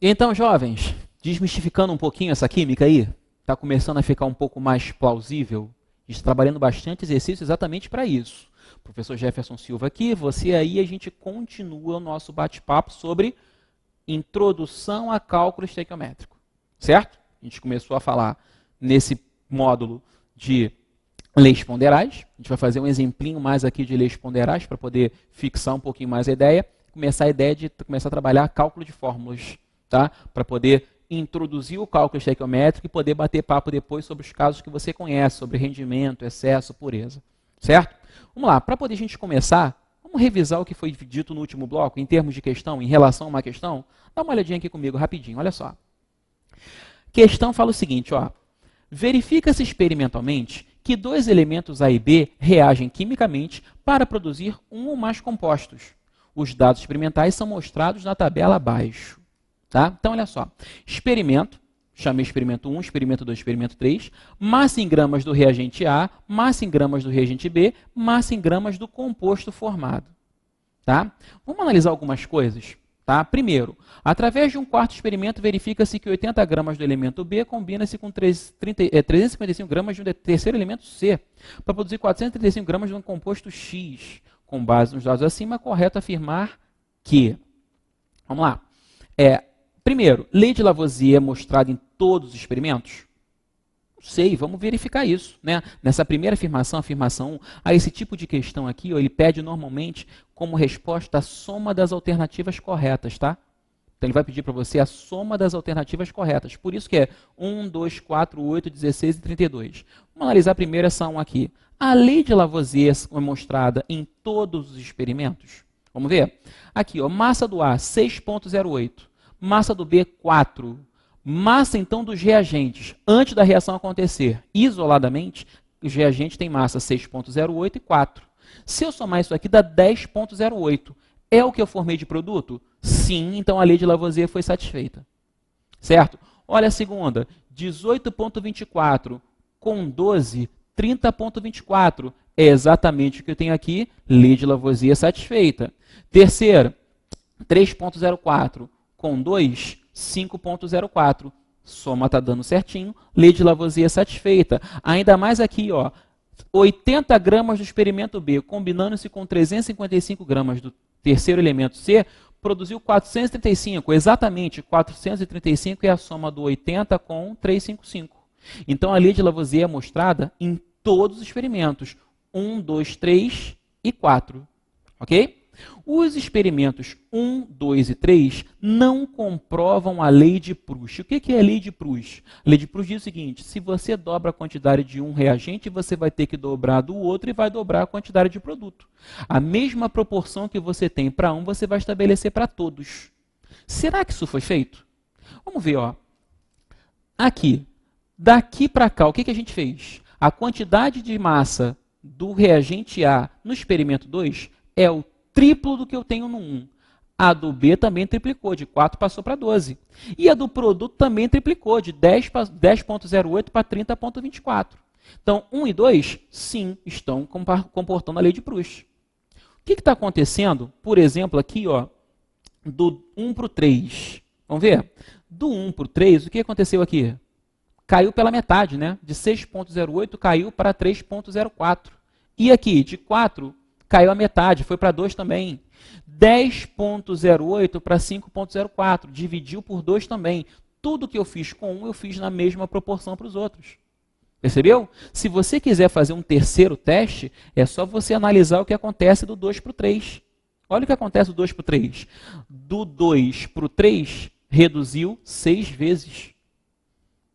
Então, jovens, desmistificando um pouquinho essa química aí, está começando a ficar um pouco mais plausível. A gente está trabalhando bastante exercício exatamente para isso. Professor Jefferson Silva aqui, você aí, a gente continua o nosso bate-papo sobre introdução a cálculo estequiométrico, certo? A gente começou a falar nesse módulo de leis ponderais. A gente vai fazer um exemplinho mais aqui de leis ponderais para poder fixar um pouquinho mais a ideia. Começar a ideia de começar a trabalhar cálculo de fórmulas, tá? Para poder introduzir o cálculo estequiométrico e poder bater papo depois sobre os casos que você conhece, sobre rendimento, excesso, pureza, certo? Vamos lá, para poder a gente começar, vamos revisar o que foi dito no último bloco, em termos de questão, em relação a uma questão. Dá uma olhadinha aqui comigo rapidinho, olha só. Questão fala o seguinte, ó. Verifica-se experimentalmente que dois elementos A e B reagem quimicamente para produzir um ou mais compostos. Os dados experimentais são mostrados na tabela abaixo. Tá? Então, olha só. Experimento, chamei experimento 1, experimento 2, experimento 3, massa em gramas do reagente A, massa em gramas do reagente B, massa em gramas do composto formado. Tá? Vamos analisar algumas coisas. Tá? Primeiro, através de um quarto experimento, verifica-se que 80 gramas do elemento B combina-se com 355 gramas de um terceiro elemento C, para produzir 435 gramas de um composto X. Com base nos dados acima, é correto afirmar que... Vamos lá. Primeiro, lei de Lavoisier é mostrada em todos os experimentos? Não sei, vamos verificar isso. Né? Nessa primeira afirmação 1, a esse tipo de questão aqui, ó, ele pede normalmente como resposta a soma das alternativas corretas. Tá? Então ele vai pedir para você a soma das alternativas corretas. Por isso que é 1, 2, 4, 8, 16 e 32. Vamos analisar primeiro essa 1 aqui. A lei de Lavoisier é mostrada em todos os experimentos? Vamos ver? Aqui, ó, massa do A, 6,08. Massa do B, 4. Massa, então, dos reagentes, antes da reação acontecer, isoladamente, os reagentes têm massa 6,08 e 4. Se eu somar isso aqui, dá 10,08. É o que eu formei de produto? Sim, então a lei de Lavoisier foi satisfeita. Certo? Olha a segunda, 18,24 com 12, 30,24. É exatamente o que eu tenho aqui, lei de Lavoisier satisfeita. Terceira, 3,04 com 2, 5,04. Soma está dando certinho, lei de Lavoisier satisfeita. Ainda mais aqui, ó, 80 gramas do experimento B, combinando-se com 355 gramas do terceiro elemento C, produziu 435. Exatamente, 435 é a soma do 80 com 355. Então, a lei de Lavoisier é mostrada em todos os experimentos. 1, 2, 3 e 4. Ok? Os experimentos 1, 2 e 3 não comprovam a lei de Proust. O que é a lei de Proust? A lei de Proust diz o seguinte, se você dobra a quantidade de um reagente, você vai ter que dobrar do outro e vai dobrar a quantidade de produto. A mesma proporção que você tem para um, você vai estabelecer para todos. Será que isso foi feito? Vamos ver, ó. Aqui, daqui para cá, o que a gente fez? A quantidade de massa do reagente A no experimento 2 é o triplo do que eu tenho no 1. A do B também triplicou, de 4 passou para 12. E a do produto também triplicou, de 10,08 para 30,24. Então, 1 e 2, sim, estão comportando a lei de Proust. O que está acontecendo, por exemplo, aqui, ó, do 1 para o 3? Vamos ver? Do 1 para o 3, o que aconteceu aqui? Caiu pela metade, né? De 6,08 caiu para 3,04. E aqui, de 4, caiu a metade, foi para 2 também. 10,08 para 5,04, dividiu por 2 também. Tudo que eu fiz com um, eu fiz na mesma proporção para os outros. Percebeu? Se você quiser fazer um terceiro teste, é só você analisar o que acontece do 2 para o 3. Olha o que acontece do 2 para o 3. Do 2 para o 3, reduziu 6 vezes.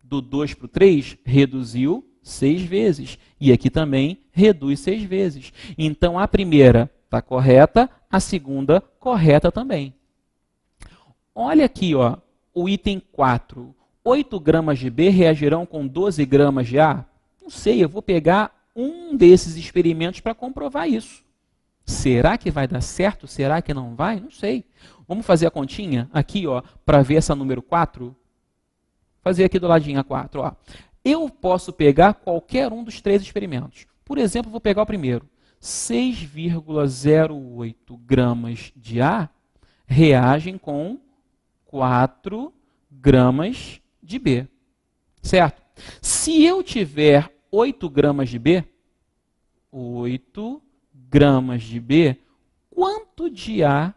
Do 2 para o 3, reduziu 6 vezes. E aqui também reduz 6 vezes. Então, a primeira está correta, a segunda correta também. Olha aqui, ó, o item 4. 8 gramas de B reagirão com 12 gramas de A? Não sei, eu vou pegar um desses experimentos para comprovar isso. Será que vai dar certo? Será que não vai? Não sei. Vamos fazer a continha aqui, ó, para ver essa número 4? Fazer aqui do ladinho a 4, ó. Eu posso pegar qualquer um dos 3 experimentos. Por exemplo, vou pegar o primeiro. 6,08 gramas de A reagem com 4 gramas de B, certo? Se eu tiver 8 gramas de B, 8 gramas de B, quanto de A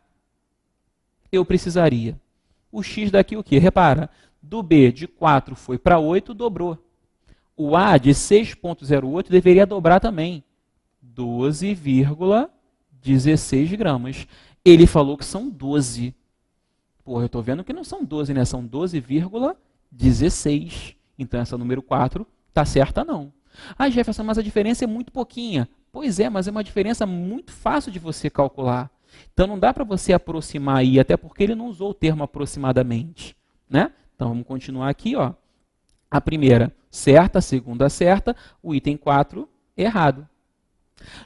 eu precisaria? O X daqui o quê? Repara, do B de 4 foi para 8, dobrou. O A de 6,08 deveria dobrar também, 12,16 gramas. Ele falou que são 12. Pô, eu estou vendo que não são 12, né? São 12,16. Então, essa número 4 está certa, não. Ah, Jefferson, mas a diferença é muito pouquinha. Pois é, mas é uma diferença muito fácil de você calcular. Então, não dá para você aproximar aí, até porque ele não usou o termo aproximadamente, né? Então, vamos continuar aqui, ó. A primeira, certa, a segunda, certa, o item 4, errado.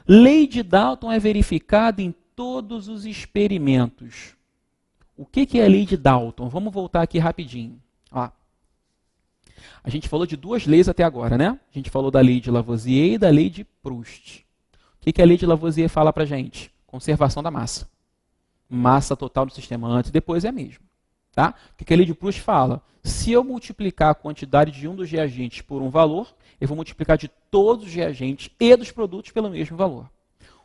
Lei de Dalton é verificada em todos os experimentos. O que é a lei de Dalton? Vamos voltar aqui rapidinho. Ó. A gente falou de duas leis até agora, né? A gente falou da lei de Lavoisier e da lei de Proust. O que a lei de Lavoisier fala para a gente? Conservação da massa. Massa total do sistema antes e depois é a mesma. Tá? O que a lei de Proust fala? Se eu multiplicar a quantidade de um dos reagentes por um valor, eu vou multiplicar de todos os reagentes e dos produtos pelo mesmo valor.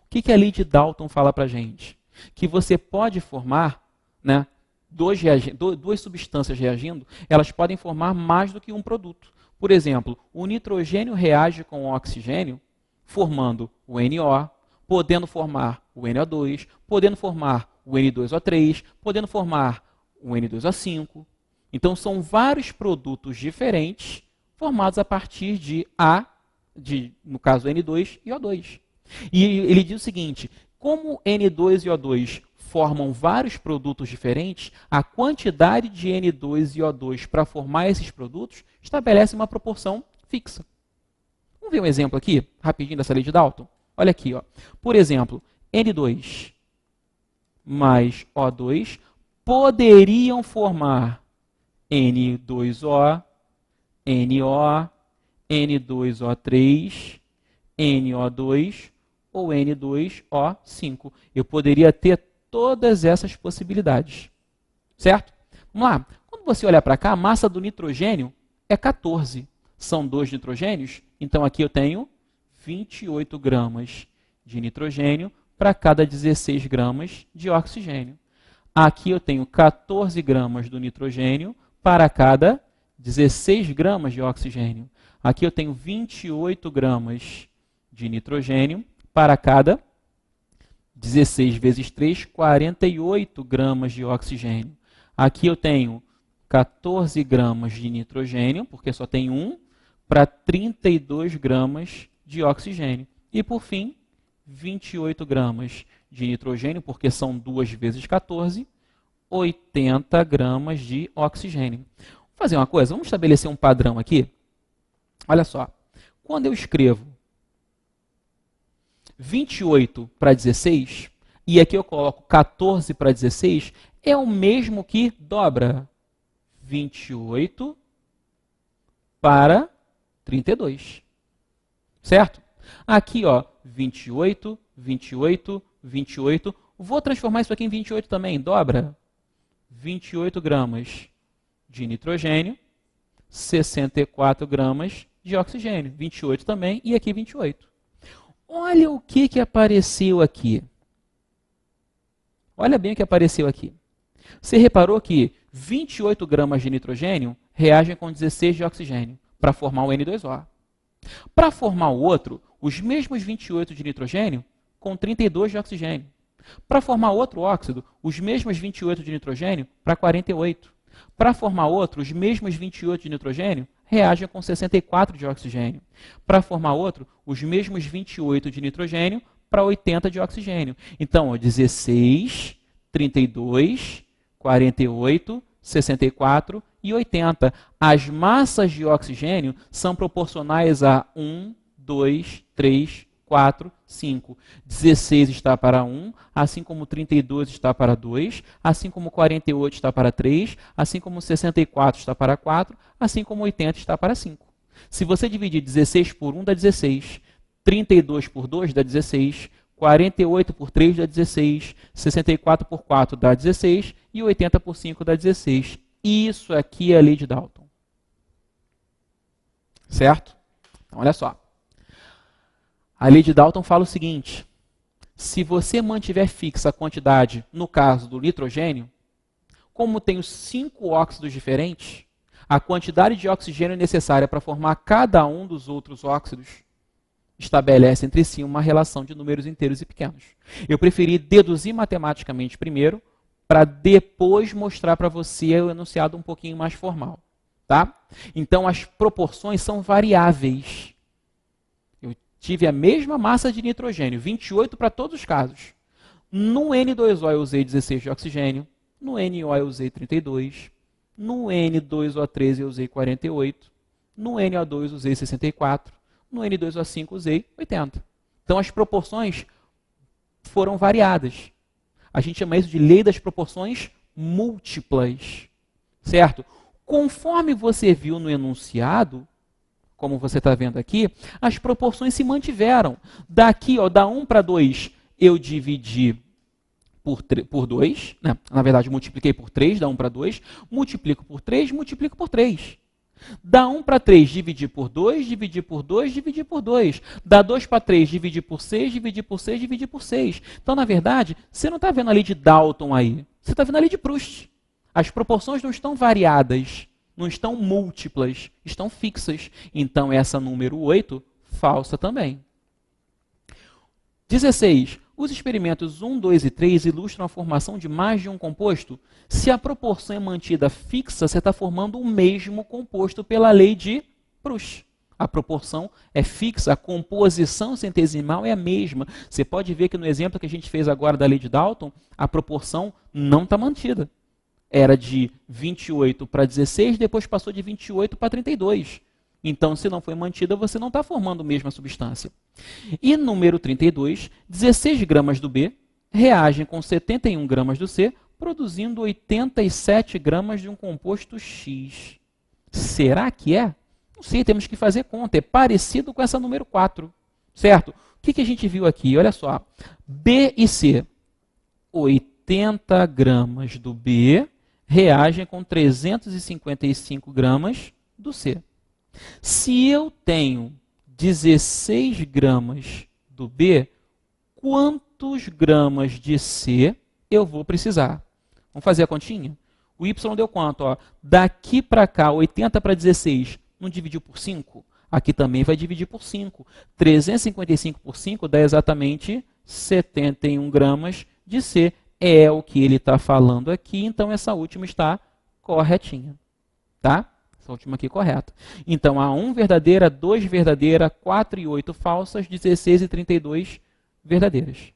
O que a lei de Dalton fala para a gente? Que você pode formar, né, duas substâncias reagindo, elas podem formar mais do que um produto. Por exemplo, o nitrogênio reage com o oxigênio, formando o NO, podendo formar o NO2, podendo formar o N2O3, podendo formar o N2O5. Então, são vários produtos diferentes formados a partir de no caso, N2 e O2. E ele diz o seguinte, como N2 e O2 formam vários produtos diferentes, a quantidade de N2 e O2 para formar esses produtos estabelece uma proporção fixa. Vamos ver um exemplo aqui, rapidinho, dessa lei de Dalton? Olha aqui, ó. Por exemplo, N2 mais O2 poderiam formar N2O, NO, N2O3, NO2 ou N2O5. Eu poderia ter todas essas possibilidades, certo? Vamos lá. Quando você olhar para cá, a massa do nitrogênio é 14. São 2 nitrogênios, então aqui eu tenho 28 gramas de nitrogênio para cada 16 gramas de oxigênio. Aqui eu tenho 14 gramas do nitrogênio para cada 16 gramas de oxigênio. Aqui eu tenho 28 gramas de nitrogênio para cada 16 vezes 3, 48 gramas de oxigênio. Aqui eu tenho 14 gramas de nitrogênio, porque só tem um, para 32 gramas de oxigênio. E por fim, 28 gramas de nitrogênio, porque são 2 vezes 14, 80 gramas de oxigênio. Vamos fazer uma coisa, vamos estabelecer um padrão aqui. Olha só, quando eu escrevo 28 para 16, e aqui eu coloco 14 para 16, é o mesmo que dobra 28 para 32. Certo? Aqui, ó, 28, 28, 28. Vou transformar isso aqui em 28 também. Dobra 28 gramas de nitrogênio, 64 gramas de oxigênio. 28 também e aqui 28. Olha o que apareceu aqui. Olha bem o que apareceu aqui. Você reparou que 28 gramas de nitrogênio reagem com 16 de oxigênio para formar o N2O. Para formar o outro, os mesmos 28 de nitrogênio com 32 de oxigênio. Para formar outro óxido, os mesmos 28 de nitrogênio para 48. Para formar outro, os mesmos 28 de nitrogênio reagem com 64 de oxigênio. Para formar outro, os mesmos 28 de nitrogênio para 80 de oxigênio. Então, ó, 16, 32, 48, 64 e 80. As massas de oxigênio são proporcionais a 1, 2, 3, 4, 5. 16 está para 1, assim como 32 está para 2, assim como 48 está para 3, assim como 64 está para 4, assim como 80 está para 5. Se você dividir 16 por 1, dá 16. 32 por 2 dá 16. 48 por 3 dá 16, 64 por 4 dá 16 e 80 por 5 dá 16. Isso aqui é a lei de Dalton. Certo? Então, olha só. A lei de Dalton fala o seguinte: se você mantiver fixa a quantidade, no caso do nitrogênio, como tem os 5 óxidos diferentes, a quantidade de oxigênio necessária para formar cada um dos outros óxidos estabelece entre si uma relação de números inteiros e pequenos. Eu preferi deduzir matematicamente primeiro, para depois mostrar para você o enunciado um pouquinho mais formal. Tá? Então, as proporções são variáveis. Eu tive a mesma massa de nitrogênio, 28 para todos os casos. No N2O eu usei 16 de oxigênio, no NO eu usei 32, no N2O3 eu usei 48, no NO2 usei 64, no N2O5 usei 80. Então, as proporções foram variadas. A gente chama isso de lei das proporções múltiplas, certo? Conforme você viu no enunciado, como você está vendo aqui, as proporções se mantiveram. Daqui, ó, da 1 para 2, eu dividi por 2, né? Na verdade, multipliquei por 3, da 1 para 2, multiplico por 3, multiplico por 3. Da 1 para 3, dividir por 2, dividir por 2, dividir por 2. Da 2 para 3, dividir por 6, dividir por 6, dividir por 6. Então, na verdade, você não está vendo a lei de Dalton aí. Você está vendo a lei de Proust. As proporções não estão variadas, não estão múltiplas, estão fixas. Então, essa número 8, falsa também. 16. Os experimentos 1, 2 e 3 ilustram a formação de mais de um composto. Se a proporção é mantida fixa, você está formando o mesmo composto pela lei de Proust. A proporção é fixa, a composição centesimal é a mesma. Você pode ver que no exemplo que a gente fez agora da lei de Dalton, a proporção não está mantida. Era de 28 para 16, depois passou de 28 para 32. Então, se não foi mantida, você não está formando a mesma substância. E número 32, 16 gramas do B reagem com 71 gramas do C, produzindo 87 gramas de um composto X. Será que é? Não sei, temos que fazer conta. É parecido com essa número 4, certo? O que a gente viu aqui? Olha só. B e C. 80 gramas do B reagem com 355 gramas do C. Se eu tenho 16 gramas do B, quantos gramas de C eu vou precisar? Vamos fazer a continha? O Y deu quanto? Ó? Daqui para cá, 80 para 16, não dividiu por 5? Aqui também vai dividir por 5. 355 por 5 dá exatamente 71 gramas de C. É o que ele está falando aqui, então essa última está corretinha. Tá? Essa última aqui correta. Então, a 1 verdadeira, 2 verdadeira, 4 e 8 falsas, 16 e 32 verdadeiras.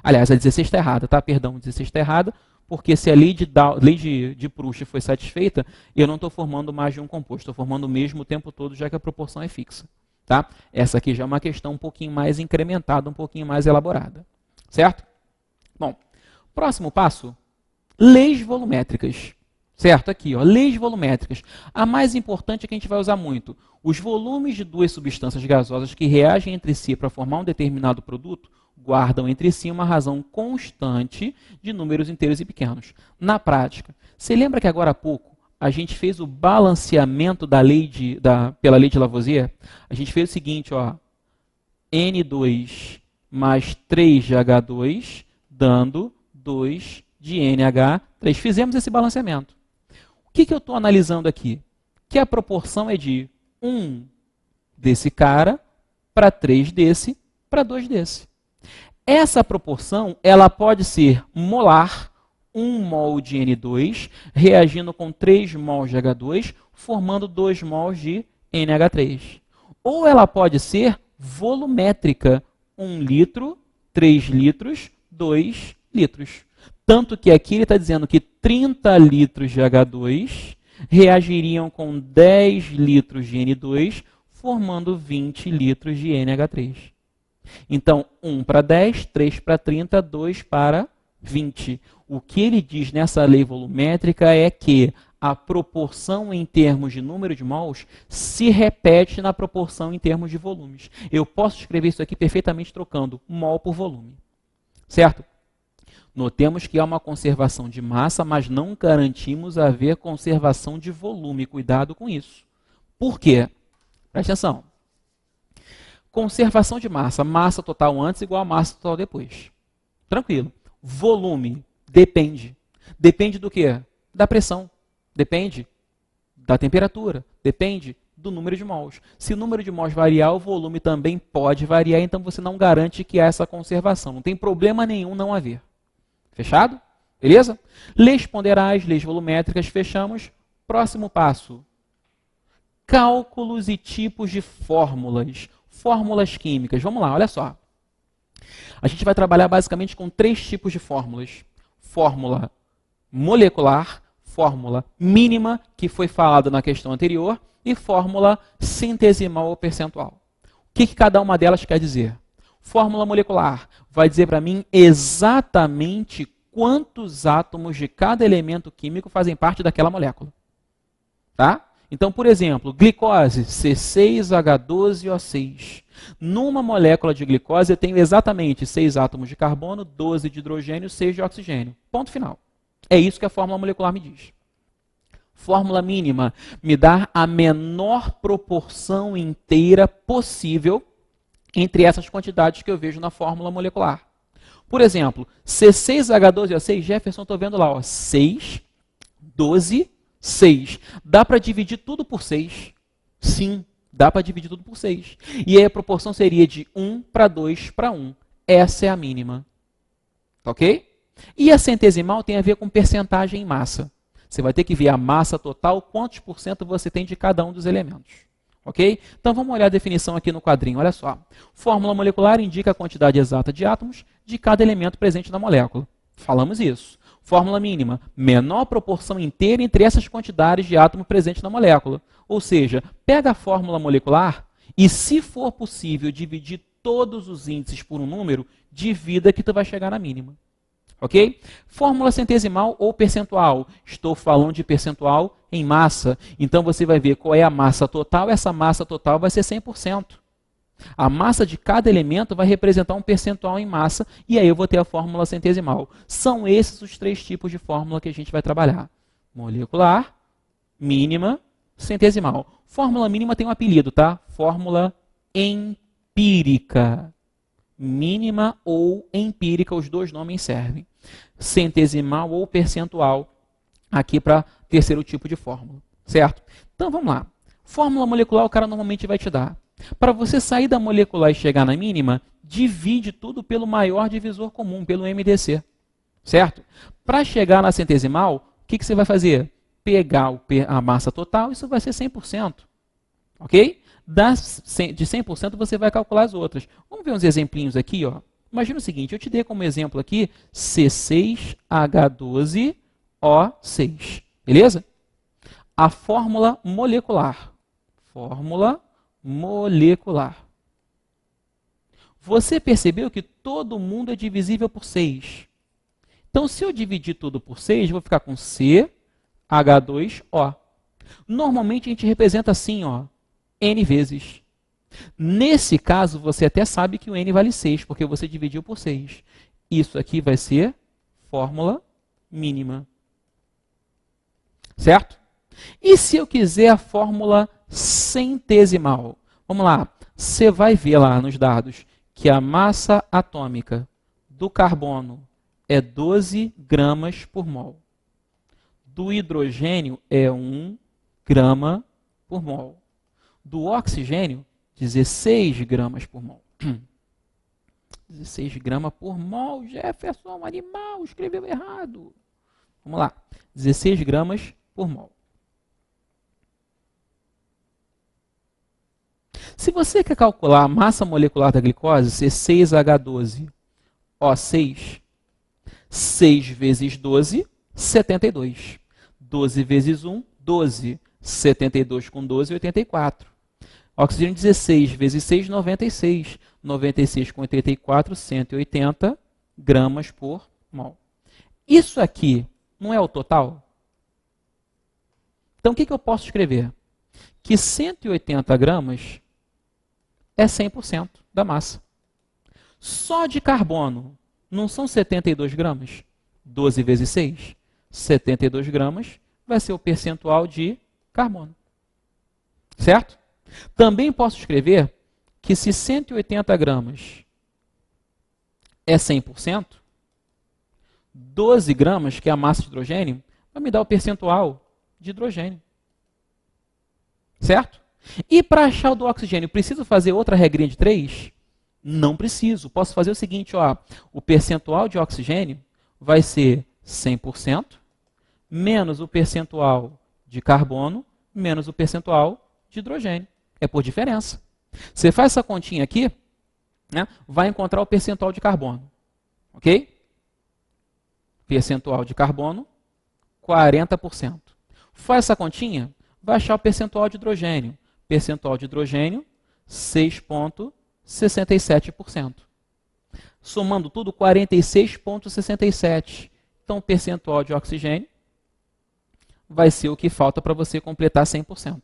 Aliás, a 16 está errada, tá? Perdão, 16 está errada, porque se a lei de Proust foi satisfeita, eu não estou formando mais de um composto, estou formando o mesmo o tempo todo, já que a proporção é fixa. Tá? Essa aqui já é uma questão um pouquinho mais incrementada, um pouquinho mais elaborada. Certo? Bom, próximo passo, leis volumétricas. Certo? Aqui, ó, leis volumétricas. A mais importante é que a gente vai usar muito. Os volumes de duas substâncias gasosas que reagem entre si para formar um determinado produto guardam entre si uma razão constante de números inteiros e pequenos. Na prática, você lembra que agora há pouco a gente fez o balanceamento pela lei de Lavoisier? A gente fez o seguinte, ó, N2 mais 3 de H2, dando 2 de NH3. Fizemos esse balanceamento. O que eu estou analisando aqui? Que a proporção é de 1 desse cara para 3 desse para 2 desse. Essa proporção ela pode ser molar, 1 mol de N2, reagindo com 3 mols de H2, formando 2 mols de NH3. Ou ela pode ser volumétrica, 1 litro, 3 litros, 2 litros. Tanto que aqui ele está dizendo que 30 litros de H2 reagiriam com 10 litros de N2, formando 20 litros de NH3. Então, 1 para 10, 3 para 30, 2 para 20. O que ele diz nessa lei volumétrica é que a proporção em termos de número de mols se repete na proporção em termos de volumes. Eu posso escrever isso aqui perfeitamente trocando mol por volume. Certo? Notemos que há uma conservação de massa, mas não garantimos haver conservação de volume. Cuidado com isso. Por quê? Presta atenção. Conservação de massa. Massa total antes igual a massa total depois. Tranquilo. Volume. Depende. Depende do quê? Da pressão. Depende da temperatura. Depende do número de mols. Se o número de mols variar, o volume também pode variar, então você não garante que há essa conservação. Não tem problema nenhum não haver. Fechado? Beleza? Leis ponderais, leis volumétricas, fechamos. Próximo passo. Cálculos e tipos de fórmulas. Fórmulas químicas. Vamos lá, olha só. A gente vai trabalhar basicamente com 3 tipos de fórmulas. Fórmula molecular, fórmula mínima, que foi falada na questão anterior, e fórmula centesimal ou percentual. O que cada uma delas quer dizer? Fórmula molecular vai dizer para mim exatamente quantos átomos de cada elemento químico fazem parte daquela molécula. Tá? Então, por exemplo, glicose, C6H12O6. Numa molécula de glicose, eu tenho exatamente 6 átomos de carbono, 12 de hidrogênio, 6 de oxigênio. Ponto final. É isso que a fórmula molecular me diz. Fórmula mínima me dá a menor proporção inteira possível entre essas quantidades que eu vejo na fórmula molecular. Por exemplo, C6H12O6, Jefferson, estou vendo lá, ó, 6, 12, 6. Dá para dividir tudo por 6? Sim, dá para dividir tudo por 6. E aí a proporção seria de 1 para 2 para 1. Essa é a mínima. Ok? E a centesimal tem a ver com percentagem em massa. Você vai ter que ver a massa total, quantos por cento você tem de cada um dos elementos. Ok? Então vamos olhar a definição aqui no quadrinho, olha só. Fórmula molecular indica a quantidade exata de átomos de cada elemento presente na molécula. Falamos isso. Fórmula mínima, menor proporção inteira entre essas quantidades de átomos presentes na molécula. Ou seja, pega a fórmula molecular e, se for possível, dividir todos os índices por um número, divida que tu vai chegar na mínima. Ok? Fórmula centesimal ou percentual. Estou falando de percentual em massa. Então você vai ver qual é a massa total. Essa massa total vai ser 100%. A massa de cada elemento vai representar um percentual em massa. E aí eu vou ter a fórmula centesimal. São esses os 3 tipos de fórmula que a gente vai trabalhar. Molecular, mínima, centesimal. Fórmula mínima tem um apelido, tá? Fórmula empírica. Mínima ou empírica, os dois nomes servem. Centesimal ou percentual, aqui para terceiro tipo de fórmula, certo? Então vamos lá. Fórmula molecular o cara normalmente vai te dar. Para você sair da molecular e chegar na mínima, divide tudo pelo maior divisor comum, pelo MDC, certo? Para chegar na centesimal, o que você vai fazer? Pegar a massa total, isso vai ser 100%, ok? De 100% você vai calcular as outras. Vamos ver uns exemplinhos aqui, ó. Imagina o seguinte, eu te dei como exemplo aqui C6H12O6, beleza? A fórmula molecular. Fórmula molecular. Você percebeu que todo mundo é divisível por 6. Então, se eu dividir tudo por 6, eu vou ficar com CH2O. Normalmente a gente representa assim, ó, N vezes. Nesse caso, você até sabe que o N vale 6, porque você dividiu por 6. Isso aqui vai ser fórmula mínima. Certo? E se eu quiser a fórmula centesimal? Vamos lá. Você vai ver lá nos dados que a massa atômica do carbono é 12 gramas por mol. Do hidrogênio é 1 grama por mol. Do oxigênio, 16 gramas por mol. 16 gramas por mol, Jefferson, animal, escreveu errado. Vamos lá, 16 gramas por mol. Se você quer calcular a massa molecular da glicose, C6H12O6, 6 vezes 12, 72. 12 vezes 1, 12. 72 com 12, 84. Oxigênio 16 vezes 6, 96. 96 com 84, 180 gramas por mol. Isso aqui não é o total? Então, o que eu posso escrever? Que 180 gramas é 100% da massa. Só de carbono, não são 72 gramas? 12 vezes 6, 72 gramas vai ser o percentual de carbono. Certo? Também posso escrever que se 180 gramas é 100%, 12 gramas, que é a massa de hidrogênio, vai me dar o percentual de hidrogênio. Certo? E para achar o do oxigênio, preciso fazer outra regrinha de 3? Não preciso. Posso fazer o seguinte, ó, o percentual de oxigênio vai ser 100% menos o percentual de carbono menos o percentual de hidrogênio. É por diferença. Você faz essa continha aqui, né, vai encontrar o percentual de carbono. Ok? Percentual de carbono, 40%. Faz essa continha, vai achar o percentual de hidrogênio. Percentual de hidrogênio, 6,67%. Somando tudo, 46,67%. Então, o percentual de oxigênio vai ser o que falta para você completar 100%.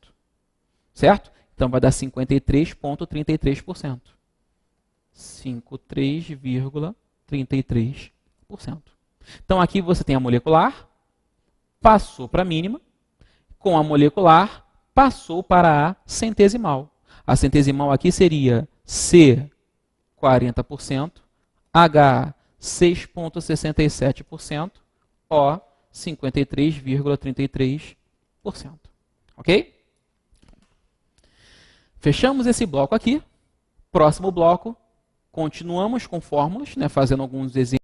Certo? Então, vai dar 53,33%. 53,33%. Então, aqui você tem a molecular, passou para a mínima, com a molecular, passou para a centesimal. A centesimal aqui seria C, 40%, H, 6,67%, O, 53,33%. Ok? Fechamos esse bloco aqui. Próximo bloco, continuamos com fórmulas, né, fazendo alguns exemplos.